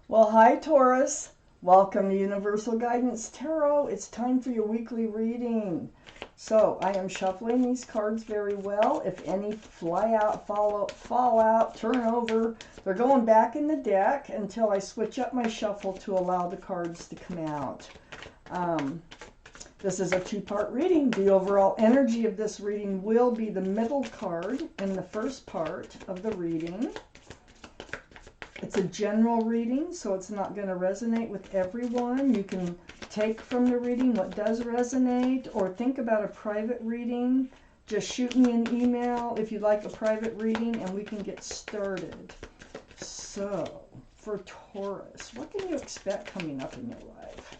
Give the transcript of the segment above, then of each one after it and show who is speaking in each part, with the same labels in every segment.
Speaker 1: Well, hi, Taurus. Welcome to Universal Guidance Tarot. It's time for your weekly reading. So I am shuffling these cards very well. If any fly out, fall out, turn over, they're going back in the deck until I switch up my shuffle to allow the cards to come out. This is a two-part reading. The overall energy of this reading will be the middle card in the first part of the reading. It's a general reading, so it's not going to resonate with everyone. You can take from the reading what does resonate, or think about a private reading. Just shoot me an email if you'd like a private reading, and we can get started. So, for Taurus, what can you expect coming up in your life?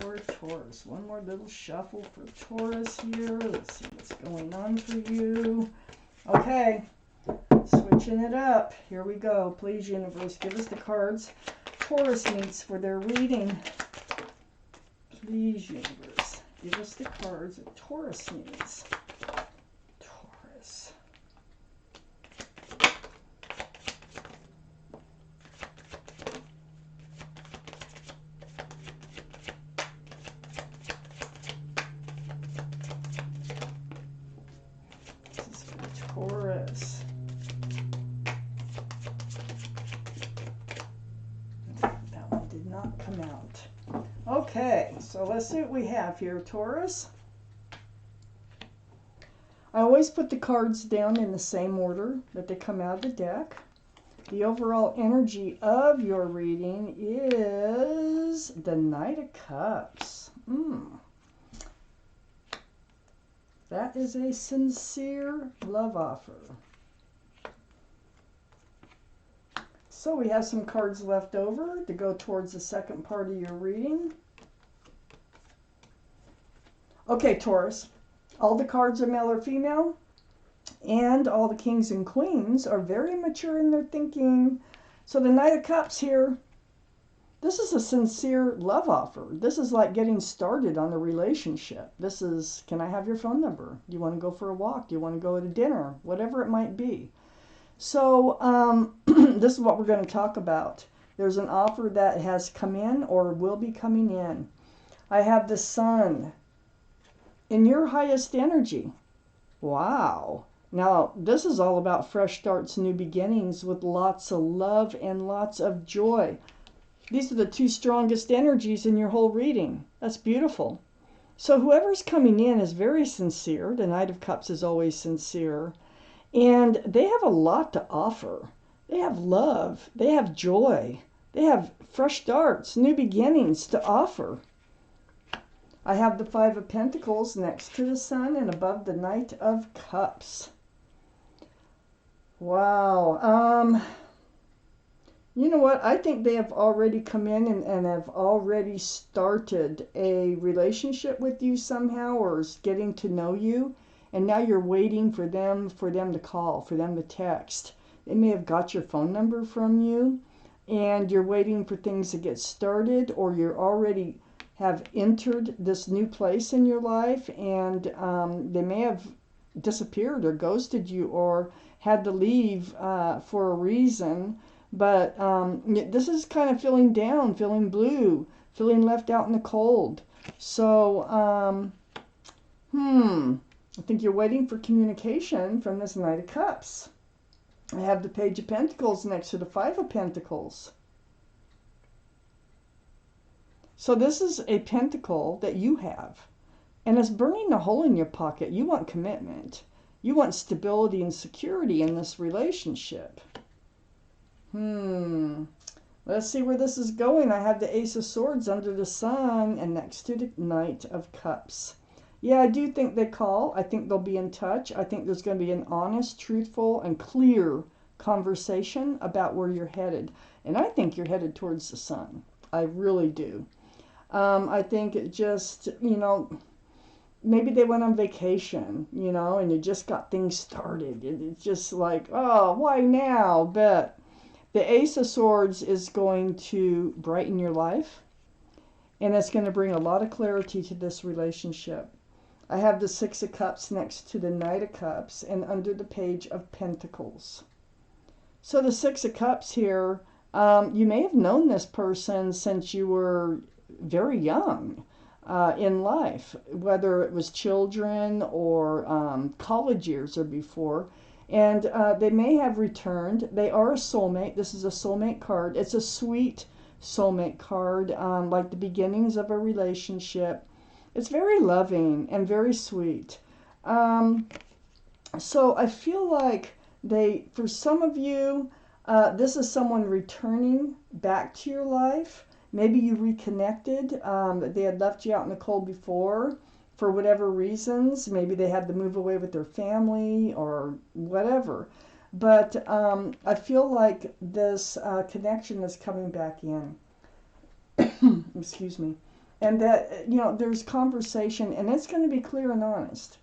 Speaker 1: For Taurus, one more little shuffle for Taurus here. Let's see what's going on for you. Okay. Switching it up. Here we go. Please, universe, give us the cards Taurus needs for their reading. Please, universe, give us the cards that Taurus needs. Taurus. This is for Taurus. Not come out. Okay, so let's see what we have here, Taurus. I always put the cards down in the same order that they come out of the deck. The overall energy of your reading is the Knight of Cups. That is a sincere love offer. So we have some cards left over to go towards the second part of your reading. Okay, Taurus, all the cards are male or female, and all the kings and queens are very mature in their thinking. So the Knight of Cups here, this is a sincere love offer. This is like getting started on a relationship. This is, can I have your phone number? Do you want to go for a walk? Do you want to go to dinner? Whatever it might be. So this is what we're going to talk about. There's an offer that has come in or will be coming in. I have the Sun in your highest energy. Wow. Now, this is all about fresh starts, new beginnings with lots of love and lots of joy. These are the two strongest energies in your whole reading. That's beautiful. So whoever's coming in is very sincere. The Knight of Cups is always sincere. And they have a lot to offer. They have love. They have joy. They have fresh starts, new beginnings to offer. I have the Five of Pentacles next to the Sun and above the Knight of Cups. Wow. You know what? I think they have already come in and have already started a relationship with you somehow, or is getting to know you. And now you're waiting for them to call, for them to text. They may have got your phone number from you, and you're waiting for things to get started, or you already have entered this new place in your life, and they may have disappeared or ghosted you or had to leave for a reason. But this is kind of feeling down, feeling blue, feeling left out in the cold. So, I think you're waiting for communication from this Knight of Cups. I have the Page of Pentacles next to the Five of Pentacles. So this is a pentacle that you have. And it's burning a hole in your pocket. You want commitment. You want stability and security in this relationship. Let's see where this is going. I have the Ace of Swords under the Sun and next to the Knight of Cups. Yeah, I do think they call. I think they'll be in touch. I think there's going to be an honest, truthful, and clear conversation about where you're headed. And I think you're headed towards the Sun. I really do. I think it just, maybe they went on vacation, and you just got things started. It's just like, oh, why now? But the Ace of Swords is going to brighten your life. And it's going to bring a lot of clarity to this relationship. I have the Six of Cups next to the Knight of Cups and under the Page of Pentacles. So the Six of Cups here, you may have known this person since you were very young in life, whether it was children or college years or before. And they may have returned. They are a soulmate. This is a soulmate card. It's a sweet soulmate card, like the beginnings of a relationship. It's very loving and very sweet. So I feel like for some of you, this is someone returning back to your life. Maybe you reconnected. They had left you out in the cold before for whatever reasons. Maybe they had to move away with their family or whatever. But I feel like this connection is coming back in. Excuse me. And that, there's conversation, and it's going to be clear and honest.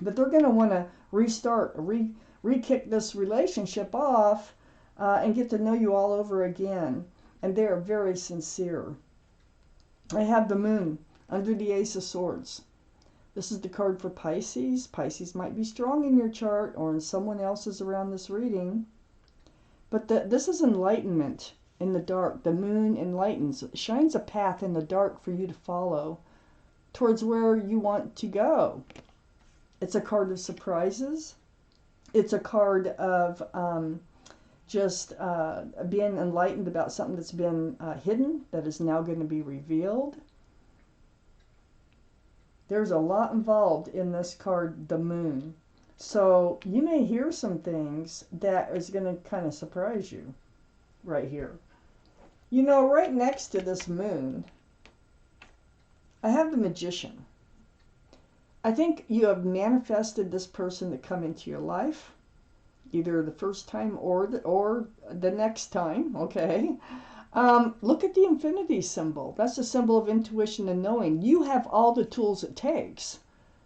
Speaker 1: But they're going to want to restart, re-kick this relationship off and get to know you all over again. And they are very sincere. I have the Moon under the Ace of Swords. This is the card for Pisces. Pisces might be strong in your chart or in someone else's around this reading. But this is enlightenment in the dark. The Moon enlightens, shines a path in the dark for you to follow towards where you want to go. It's a card of surprises. It's a card of just being enlightened about something that's been hidden that is now going to be revealed. There's a lot involved in this card, the Moon. So you may hear some things that is going to kind of surprise you right here. Right next to this Moon, I have the Magician. I think you have manifested this person to come into your life, either the first time or the next time, okay? Look at the infinity symbol. That's a symbol of intuition and knowing. You have all the tools it takes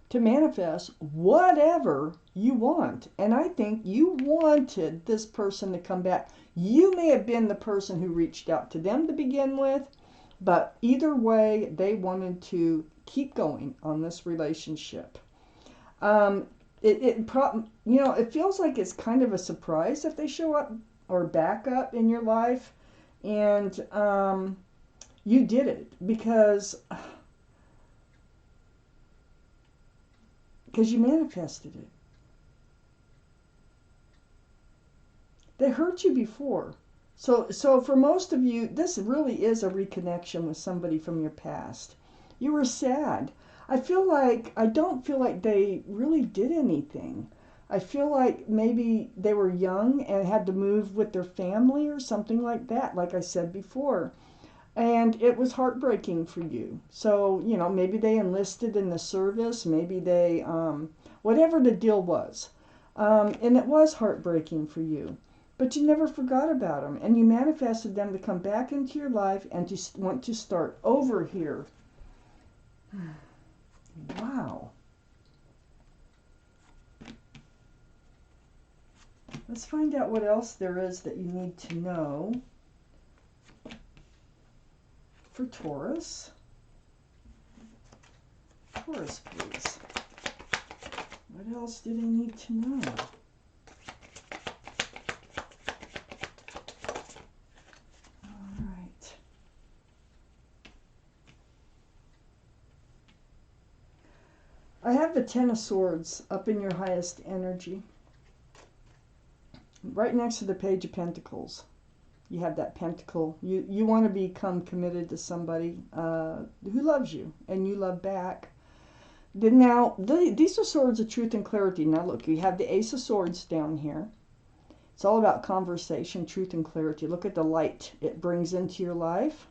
Speaker 1: to manifest whatever you want. And I think you wanted this person to come back. You may have been the person who reached out to them to begin with, but either way, they wanted to keep going on this relationship. It feels like it's kind of a surprise if they show up or back up in your life, and you did it because you manifested it. They hurt you before. So for most of you, this really is a reconnection with somebody from your past. You were sad. I don't feel like they really did anything. I feel like maybe they were young and had to move with their family or something like that, like I said before. And it was heartbreaking for you. So, maybe they enlisted in the service, maybe they, whatever the deal was. And it was heartbreaking for you. But you never forgot about them, and you manifested them to come back into your life and to want to start over here. Wow. Let's find out what else there is that you need to know for Taurus. Taurus, please. What else do they need to know? I have the Ten of Swords up in your highest energy. Right next to the Page of Pentacles. You have that pentacle. You want to become committed to somebody who loves you and you love back. These are swords of truth and clarity. Now look, you have the Ace of Swords down here. It's all about conversation, truth, and clarity. Look at the light it brings into your life.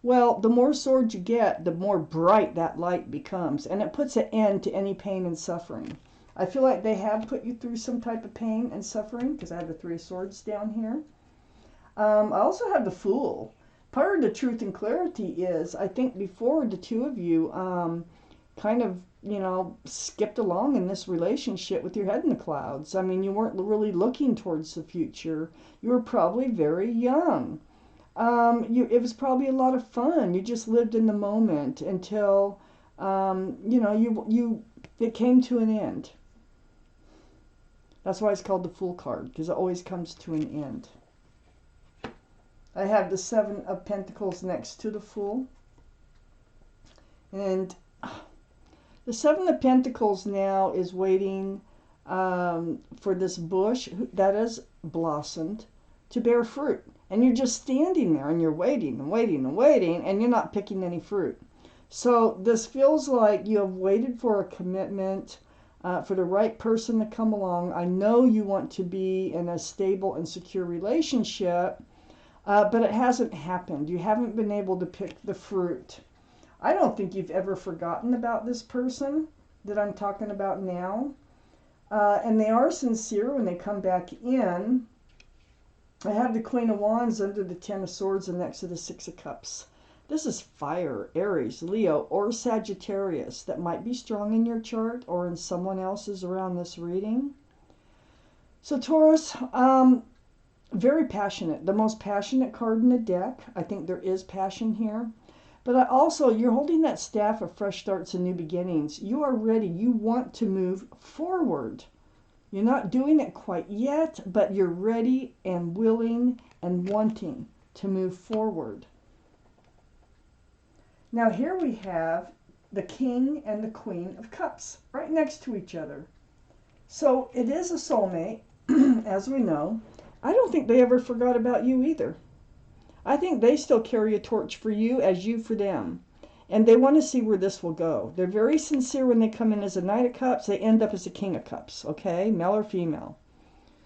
Speaker 1: Well, the more swords you get, the more bright that light becomes. And it puts an end to any pain and suffering. I feel like they have put you through some type of pain and suffering, because I have the Three of Swords down here. I also have the Fool. Part of the truth and clarity is, I think before the two of you kind of, skipped along in this relationship with your head in the clouds. I mean, you weren't really looking towards the future. You were probably very young. It was probably a lot of fun. You just lived in the moment until, it came to an end. That's why it's called the Fool card, because it always comes to an end. I have the Seven of Pentacles next to the Fool. And the Seven of Pentacles now is waiting for this bush that has blossomed to bear fruit. And you're just standing there and you're waiting and waiting and waiting, and you're not picking any fruit. So this feels like you have waited for a commitment, for the right person to come along. I know you want to be in a stable and secure relationship, but it hasn't happened. You haven't been able to pick the fruit. I don't think you've ever forgotten about this person that I'm talking about now. And they are sincere when they come back in. I have the Queen of Wands under the Ten of Swords and next to the Six of Cups. This is fire, Aries, Leo, or Sagittarius that might be strong in your chart or in someone else's around this reading. So Taurus, very passionate. The most passionate card in the deck. I think there is passion here. But also, you're holding that staff of fresh starts and new beginnings. You are ready. You want to move forward. You're not doing it quite yet, but you're ready and willing and wanting to move forward. Now here we have the King and the Queen of Cups right next to each other. So it is a soulmate, as we know. I don't think they ever forgot about you either. I think they still carry a torch for you as you for them. And they want to see where this will go. They're very sincere when they come in as a Knight of Cups. They end up as a King of Cups, okay? Male or female.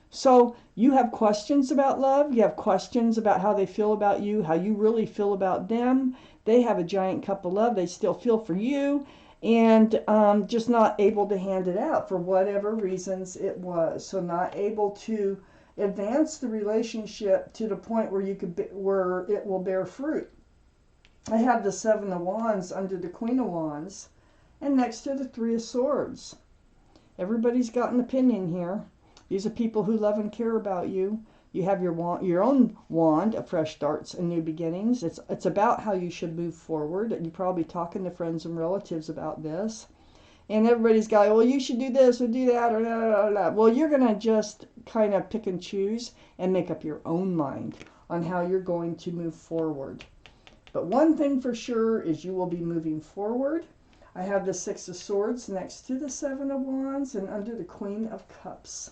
Speaker 1: So you have questions about love. You have questions about how they feel about you, how you really feel about them. They have a giant cup of love. They still feel for you, and just not able to hand it out for whatever reasons it was. So not able to advance the relationship to the point where where it will bear fruit. I have the Seven of Wands under the Queen of Wands and next to the Three of Swords. Everybody's got an opinion here. These are people who love and care about you. You have your own wand of fresh starts and new beginnings. It's about how you should move forward. You're probably talking to friends and relatives about this. And everybody's got, well, you should do this or do that or blah, blah, blah. Well, you're going to just kind of pick and choose and make up your own mind on how you're going to move forward. But one thing for sure is you will be moving forward. I have the Six of Swords next to the Seven of Wands and under the Queen of Cups.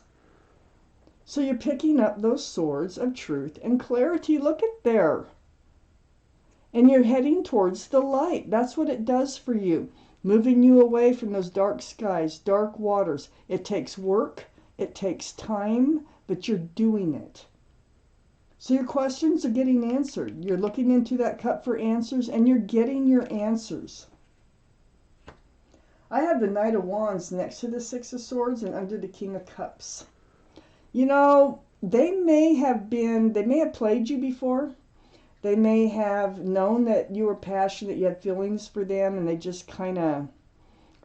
Speaker 1: So you're picking up those swords of truth and clarity. Look at there. And you're heading towards the light. That's what it does for you. Moving you away from those dark skies, dark waters. It takes work. It takes time. But you're doing it. So your questions are getting answered. You're looking into that cup for answers, and you're getting your answers. I have the Knight of Wands next to the Six of Swords and under the King of Cups. You know, they may have played you before. They may have known that you were passionate, you had feelings for them, and they just kind of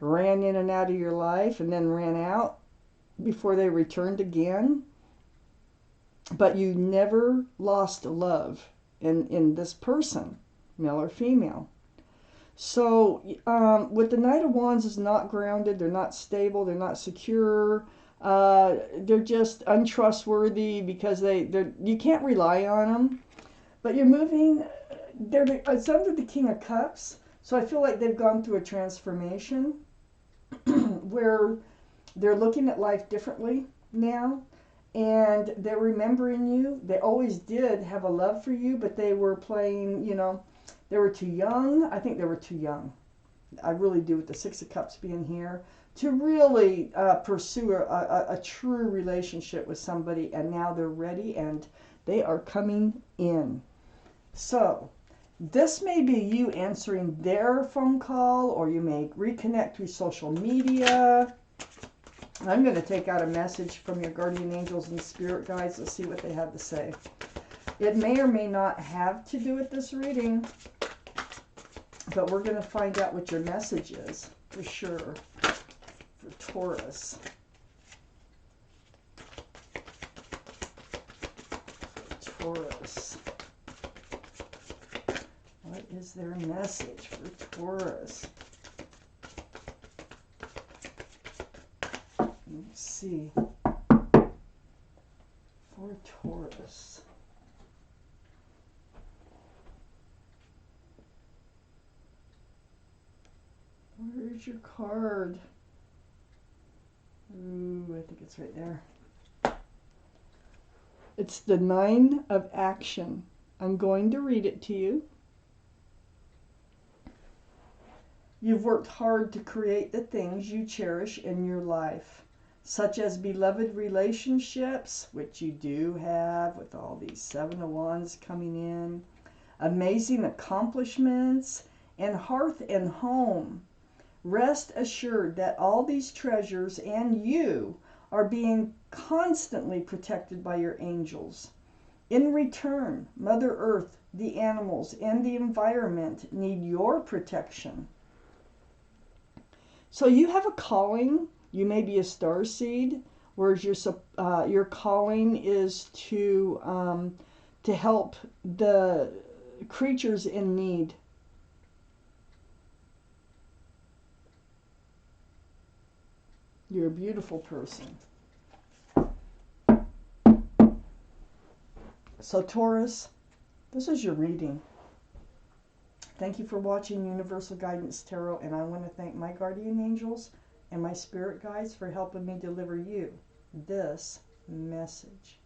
Speaker 1: ran in and out of your life and then ran out before they returned again. But you never lost love in this person, male or female. So with the Knight of Wands is not grounded, they're not stable, they're not secure, they're just untrustworthy because you can't rely on them. But you're moving, it's under the King of Cups, so I feel like they've gone through a transformation where they're looking at life differently now. And they're remembering you. They always did have a love for you, but they were playing, they were too young. I think they were too young. I really do, with the Six of Cups being here, to really pursue a true relationship with somebody. And now they're ready and they are coming in. So this may be you answering their phone call, or you may reconnect through social media. I'm going to take out a message from your guardian angels and spirit guides. Let's see what they have to say. It may or may not have to do with this reading, but we're going to find out what your message is for sure for Taurus. Taurus. What is their message for Taurus? Let's see. Taurus. Where's your card? Ooh, I think it's right there. It's the 9 of action. I'm going to read it to you. You've worked hard to create the things you cherish in your life, such as beloved relationships, which you do have with all these 7 of Wands coming in, amazing accomplishments, and hearth and home. Rest assured that all these treasures and you are being constantly protected by your angels. In return, Mother Earth, the animals, and the environment need your protection. So you have a calling. You may be a starseed, whereas your calling is to help the creatures in need. You're a beautiful person. So Taurus, this is your reading. Thank you for watching Universal Guidance Tarot, and I want to thank my guardian angels and my spirit guides for helping me deliver you this message.